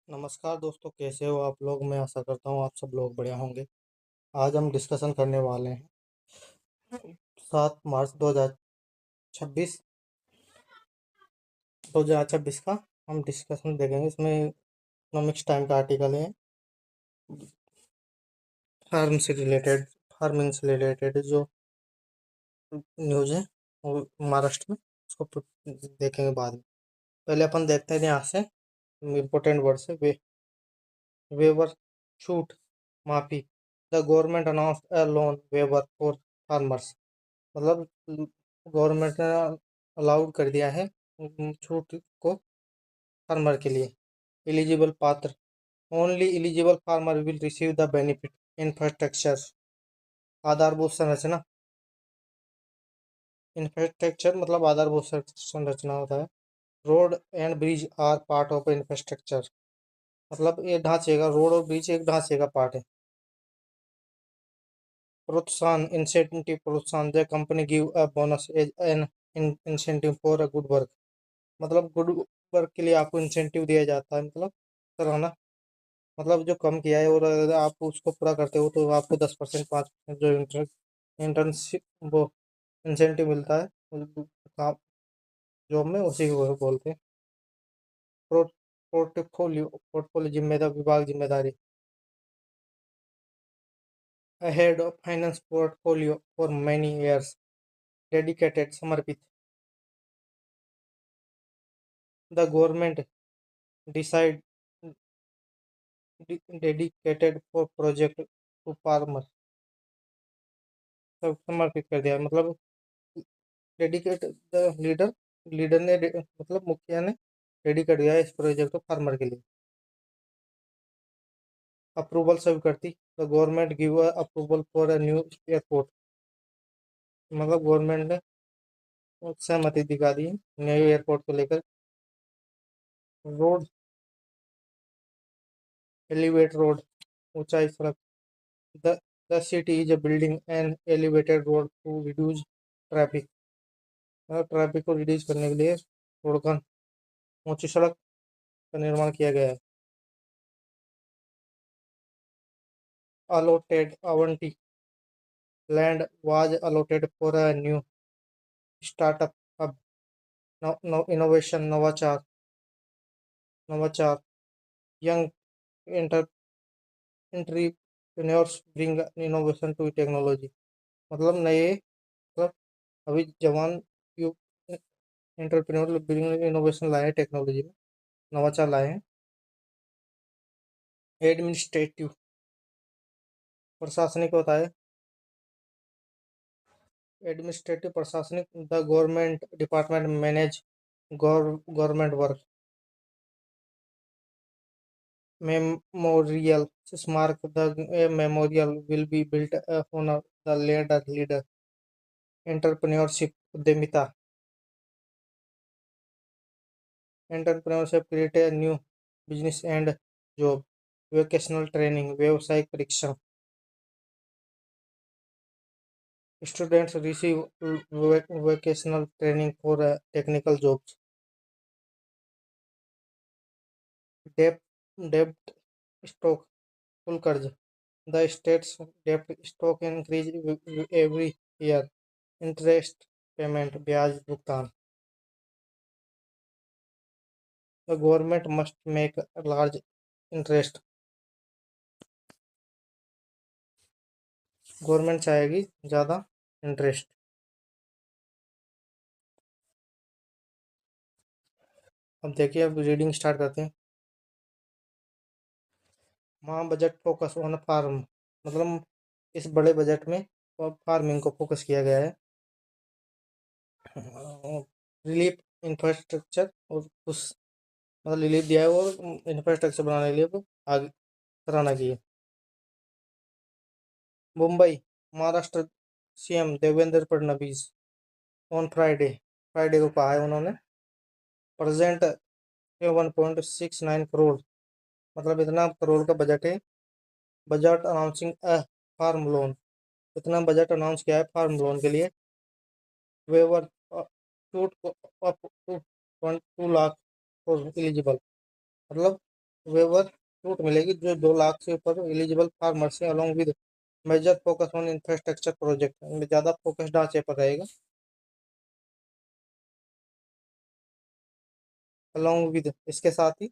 नमस्कार दोस्तों, कैसे हो आप लोग। मैं आशा करता हूँ आप सब लोग बढ़िया होंगे। आज हम डिस्कशन करने वाले हैं 7 मार्च 2026 2026 का हम डिस्कशन देखेंगे। इसमें इकोनॉमिक्स टाइम का आर्टिकल है। फार्म से रिलेटेड फार्मिंग से रिलेटेड जो न्यूज़ है वो महाराष्ट्र में, उसको देखेंगे बाद में। पहले अपन देखते हैं यहाँ से इम्पोर्टेंट वर्ड से वेवर छूट माफी। The government announce a loan waiver for farmers. मतलब गवर्नमेंट ने अलाउड कर दिया है छूट को फार्मर के लिए। एलिजिबल पात्र only eligible farmer will receive the benefit. Infrastructure आधारभूत संरचना। इंफ्रास्ट्रक्चर मतलब आधारभूत संरचना होता है। Road and bridge are part of infrastructure. मतलब ये ढांचे का, रोड और ब्रिज एक ढांचे का पार्ट है। प्रोत्साहन इंसेंटिव प्रोत्साहन, the company give a bonus as an incentive for a good work. मतलब गुड वर्क के लिए आपको इंसेंटिव दिया जाता है, मतलब सराहना। मतलब जो कम किया है और अगर आप उसको पूरा करते हो तो आपको 10%, 5% जो इंटर्नशिप वो इंसेंटिव मिलता है काम जॉब में, उसी को बोलते हैं। पोर्टफोलियो पोर्टफोलियो जिम्मेदार विभाग जिम्मेदारी। Head of finance portfolio for many years. Dedicated समर्पित। The government decide dedicated for project to farmer. सब समर्पित कर दिया, मतलब डेडिकेट द लीडर। लीडर ने मतलब मुखिया ने डेडिकेट दिया इस प्रोजेक्ट को फार्मर के लिए। अप्रूवल स्वीकृति। The government give approval for a new airport. मतलब गवर्नमेंट ने सहमति दिखा दी नए एयरपोर्ट को लेकर। रोड एलिवेट रोड ऊंचाई सड़क। The the city is a building an elevated road to reduce traffic. मतलब ट्रैफिक को रिड्यूस करने के लिए रोड का, ऊंची सड़क का निर्माण किया गया है। allotted आवंटी land was allotted for a new startup hub. Innovation नवाचार। Young entrepreneurs bring innovation to technology. मतलब नए, मतलब अभी जवान एंटरप्रेन्योर ब्रिंग इनोवेशन लाए हैं, टेक्नोलॉजी में नवाचार लाए हैं। एडमिनिस्ट्रेटिव प्रशासनिक होता है। एडमिनिस्ट्रेटिव प्रशासनिक, the government department manage government work. Memorial स्मारक, the memorial will be built on the leader. Entrepreneurship उद्यमिता। Entrepreneurship create a new business and job. Vocational training व्यावसायिक परीक्षण। Students receive vocational training for technical jobs. डेब्ट stock कुल कर्ज। The state's डेब्ट stock increase every year. Interest payment ब्याज भुगतान। The government must make large interest. Government चाहेगी ज़्यादा इंटरेस्ट। अब देखिए, अब रीडिंग स्टार्ट करते हैं। माँ बजट फोकस ऑन फार्म। मतलब इस बड़े बजट में फार्मिंग को फोकस किया गया है। रिलीफ इंफ्रास्ट्रक्चर और उस, मतलब रिलीफ दिया है और इंफ्रास्ट्रक्चर बनाने के लिए वो आगे सराहना की है। Mumbai Maharashtra CM Devendra Fadnavis on Friday को कहा है उन्होंने, प्रेजेंट 1.69 करोड़, मतलब इतना करोड़ का बजट है। Budget announcing a farm loan. इतना बजट अनाउंस किया है फार्म लोन के लिए। Waiver to up to 2 lakh for eligible. मतलब वेवर छूट मिलेगी जो 2 लाख से ऊपर एलिजिबल फार्मर से, along with major focus on infrastructure project, इनमें ज़्यादा फोकस ढांचे पर रहेगा। अलोंग विद इसके साथ ही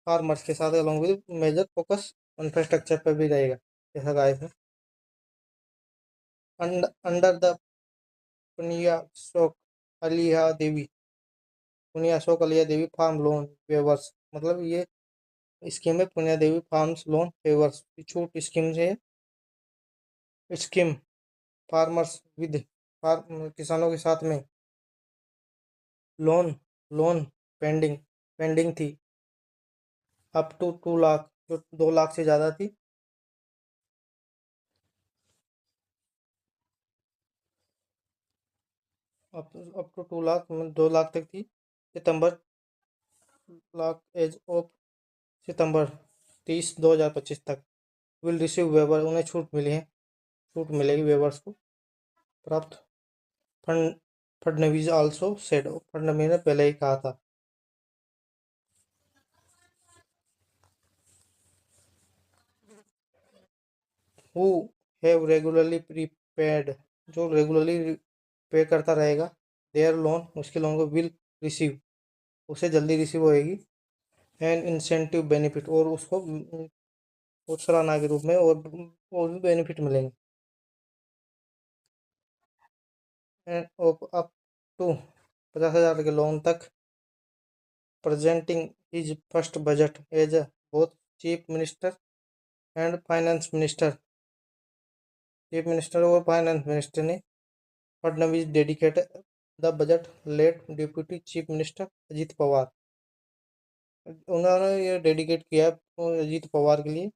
फार्मर्स के साथ along with major focus infrastructure पर भी रहेगा, ऐसा गाइस है। अंडर द पुनिया शोक अलिया देवी पुनिया शोक अलिया देवी फार्म लोन वेवर्स, मतलब ये स्कीम है पुनिया देवी फार्म्स लोन वेवर्स की छूट स्कीम से, स्कीम फार्मर्स विद किसानों के साथ में लोन लोन पेंडिंग पेंडिंग थी अप टू 2 लाख, जो 2 लाख से ज़्यादा थी, अप टू 2 लाख, 2 लाख तक थी, सितंबर लाख एज ऑफ सितंबर 2025 तक विल रिसीव वेवर, उन्हें छूट मिली है, छूट मिलेगी वेवर्स को प्राप्त। Fund Fadnavis also said, Fadnavis ने पहले ही कहा था। हु हैव रेगुलरली प्रीपेड, जो रेगुलरली पे करता रहेगा देयर लोन, उसके लोन को विल रिसीव, उसे जल्दी रिसीव होएगी, एंड इंसेंटिव बेनिफिट, और उसको सराहना के रूप में और भी बेनिफिट मिलेंगे, एंड अप टू 50,000 के लोन तक, presenting his first budget as both chief minister and finance minister, chief minister और फाइनेंस मिनिस्टर ने Fadnavis dedicated the budget late deputy chief minister Ajit Pawar, उन्होंने ये डेडिकेट किया है अजीत पवार के लिए,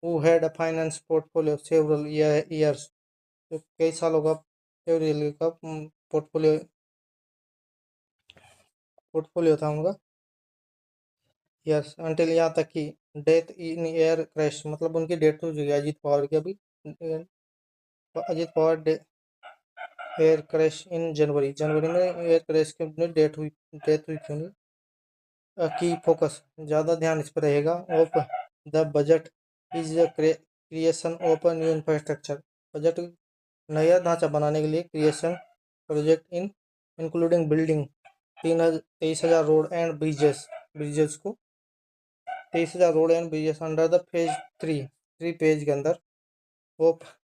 who had a finance portfolio several years, जो कई सालों का सेवरल का पोर्टफोलियो पोर्टफोलियो था उनका, यस अंटिल, यहाँ तक कि डेथ इन एयर क्रैश, मतलब उनकी डेथ हो चुकी है अजीत पवार की अभी, Ajit Pawar air crash in January जनवरी में एयर क्रैश के अपनी डेथ हुई थी उनकी। की फोकस ज़्यादा ध्यान इस पर रहेगा of the budget is creation of new infrastructure, budget नया ढांचा बनाने के लिए creation project including building 23,000 road and bridges को 23,000 road and bridges under the phase 3 phase के अंदर ऑफ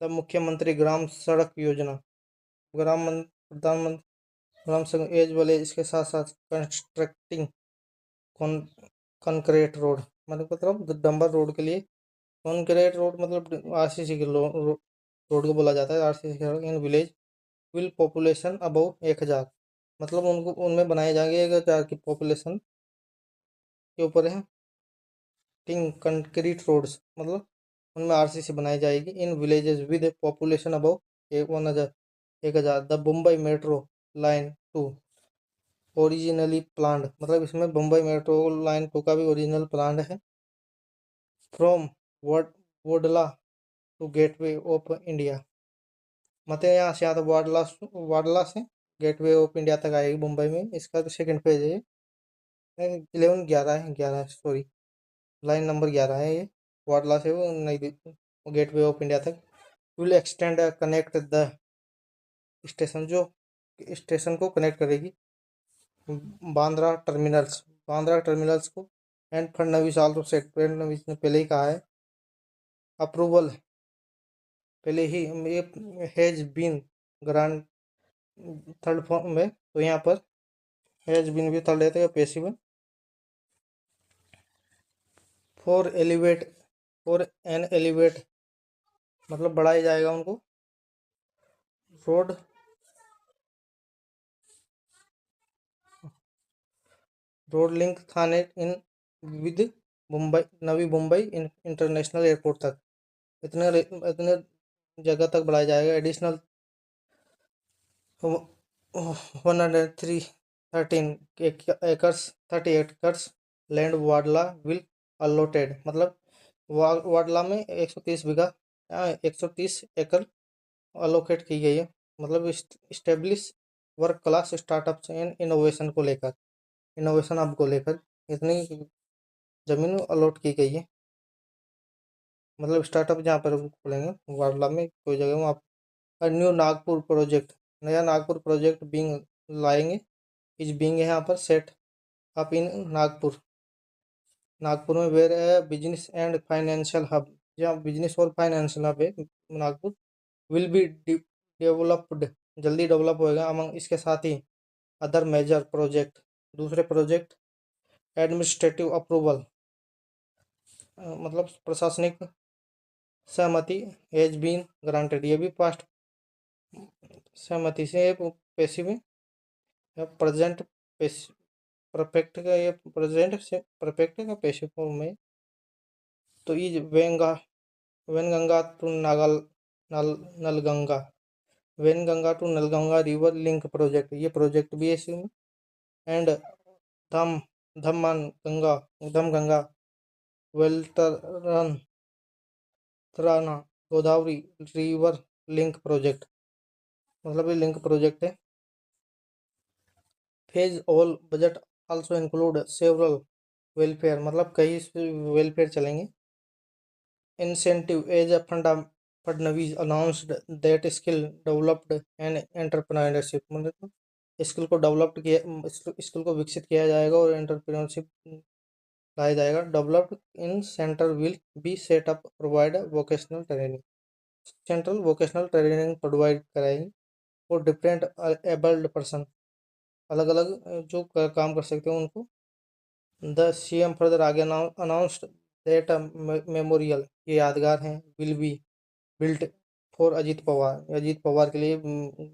द मुख्यमंत्री ग्राम सड़क योजना, प्रधानमंत्री ग्राम सड़क एज वाले, इसके साथ साथ कंस्ट्रक्टिंग कंक्रीट रोड, मतलब डंबर रोड के लिए कंक्रीट रोड, मतलब आरसीसी के रोड को बोला जाता है, RCC in village will population above 1,000, मतलब उनको उनमें बनाए जाएंगे 1,000 की पॉपुलेशन के ऊपर है टिंग कंक्रीट रोड्स, मतलब उनमें आरसीसी बनाई जाएगी in villages with population above 1,000। The Mumbai metro line 2 originally planned, मतलब इसमें मुंबई मेट्रो लाइन 2 का भी ओरिजिनल प्लान है, from Wadala to Gateway of India, मतलब यहाँ से, यहाँ तो वाडला से गेटवे ऑफ इंडिया तक आएगी मुंबई में, इसका तो सेकंड फेज है, 11 सॉरी, लाइन नंबर 11 है ये, वाडला से वो नई गेटवे ऑफ इंडिया तक, will extend connect the station, जो स्टेशन को कनेक्ट करेगी बांद्रा टर्मिनल्स को, and Fadnavis also set, Fadnavis ने पहले ही कहा है, अप्रूवल पहले ही has been grant third form में, तो यहाँ पर हैज बीन भी थर्ड लेते हैं पेशी में, for elevate for an elevate, मतलब बढ़ाया जाएगा उनको road link Thane in with Mumbai Navi Mumbai international airport तक, इतने जगह तक बढ़ाया जाएगा, additional 113 acres 30 acres land Wadala will allotted, मतलब वाडला में 130 बीघा 130 एकड़ अलोकेट की गई है, मतलब establish work class startups and innovation को लेकर, इनोवेशन हब को लेकर, इतनी ज़मीन अलॉट की गई है। मतलब स्टार्टअप जहाँ पर खोलेंगे वारला में कोई जगह वहाँ न्यू नागपुर प्रोजेक्ट, नया नागपुर प्रोजेक्ट बीइंग लाएंगे इज बीइंग यहाँ पर set up in Nagpur. Nagpur में where business and financial hub, जहाँ बिजनेस और फाइनेंशियल हब है नागपुर, विल बी डेवलप्ड, जल्दी डेवलप होएगा। अमंग इसके साथ ही अदर मेजर प्रोजेक्ट, दूसरे प्रोजेक्ट एडमिनिस्ट्रेटिव अप्रूवल, मतलब प्रशासनिक सहमति एज बीन ग्रांटेड, ये भी पास्ट सहमति से पेशी में प्रेजेंट परफेक्ट का, ये प्रेजेंट से परफेक्ट का पेशी फॉर्म में। तो is Wainganga to Nalganga, Wainganga to Nalganga river link project, ये प्रोजेक्ट भी है इसमें। एंड धम धम्मान गंगा धमगंगा वेल्टरन त्राना गोदावरी रिवर लिंक प्रोजेक्ट, मतलब ये लिंक प्रोजेक्ट है। Phase all budget also include several welfare, मतलब कई वेलफेयर चलेंगे। Incentive as a Fadnavis announced that skill developed and entrepreneurship, मतलब स्किल को डेवलप्ड किया, स्किल को विकसित किया जाएगा और एंटरप्रेन्योरशिप लाया जाएगा। Developed in centre will be set up provide vocational training, central vocational training provide कराएंगे और डिफरेंट एबल्ड पर्सन, अलग अलग जो काम कर सकते हैं उनको। द सीएम फर्दर आगे अनाउंस्ड दैट मेमोरियल, ये यादगार हैं, will be built for Ajit Pawar, Ajit Pawar के लिए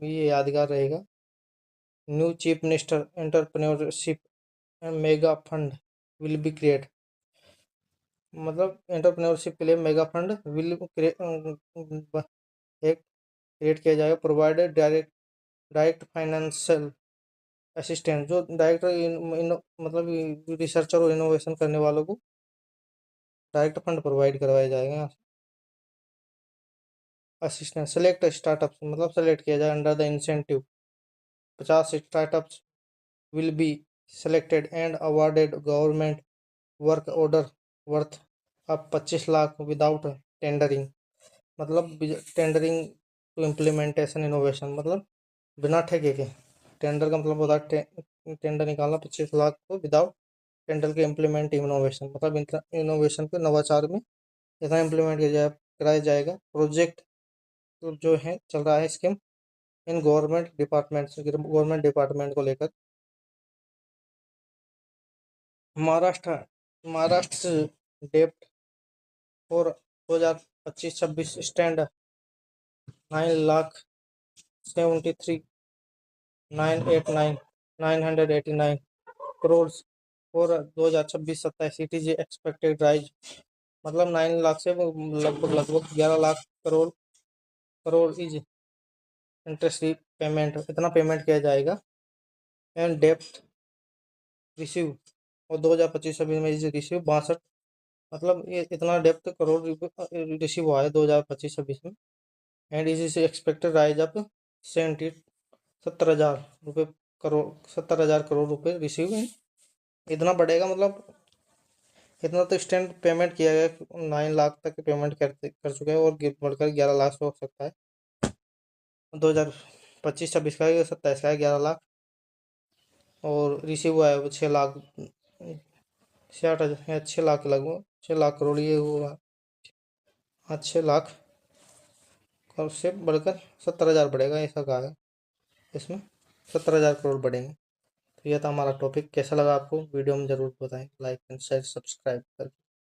ये यादगार रहेगा। New chief minister entrepreneurship and mega fund will be create, मतलब एंटरप्रेन्योरशिप के लिए मेगा फंड विल एक क्रिएट किया जाएगा। प्रोवाइडेड डायरेक्ट फाइनेंशियल असिस्टेंट, जो डायरेक्ट मतलब रिसर्चर और इनोवेशन करने वालों को डायरेक्ट फंड प्रोवाइड करवाए जाएंगे यहाँ से। असिस्टेंट सेलेक्ट स्टार्टअप्स, मतलब सेलेक्ट किया जाए under the incentive, 50 startups will be selected and awarded government work order worth अब 25 लाख विदाउट टेंडरिंग, मतलब टेंडरिंग टू इम्प्लीमेंटेशन इनोवेशन, मतलब बिना ठेके के। टेंडर का मतलब होता है टेंडर निकालना 25 लाख को विदाउट टेंडर के इम्प्लीमेंट इनोवेशन, मतलब इनोवेशन के नवाचार में इतना इम्प्लीमेंट कराया जाएगा। प्रोजेक्ट तो जो है चल रहा है स्कीम इन गवर्नमेंट डिपार्टमेंट को लेकर। महाराष्ट्र महाराष्ट्र डेप्ट फॉर 2025-26 स्टैंड 9,73,989 करोड़ और 2026-27 एक्सपेक्टेड राइज, मतलब 9 लाख से लगभग लगभग 11 lakh crore is interest payment, इतना पेमेंट किया जाएगा। एंड डेप्थ रिसीव, और 2025-26 में इज रिसीव 62, मतलब ये इतना डेप्थ करोड़ रिसीव हुआ है 2025-26 में। And is expected rise up 70,000 रुपये करोड़, 70,000 करोड़ रुपये रिसीव है। इतना बढ़ेगा, मतलब इतना तो स्टैंड पेमेंट किया गया, 9 लाख तक पेमेंट कर चुके हैं और बढ़कर 11 लाख से हो सकता है। 2025-26 का 27 का है 11 लाख, और रिसीव हुआ है वो 6 लाख, 66,000 या 6 लाख लगभग 6 लाख करोड़ ये हुआ। हाँ 6 लाख और से बढ़कर 70,000 बढ़ेगा, ऐसा कहा है इसमें, 70,000 करोड़ बढ़ेंगे। तो यह था हमारा टॉपिक। कैसा लगा आपको, वीडियो में ज़रूर बताएं, लाइक एंड शेयर सब्सक्राइब करके।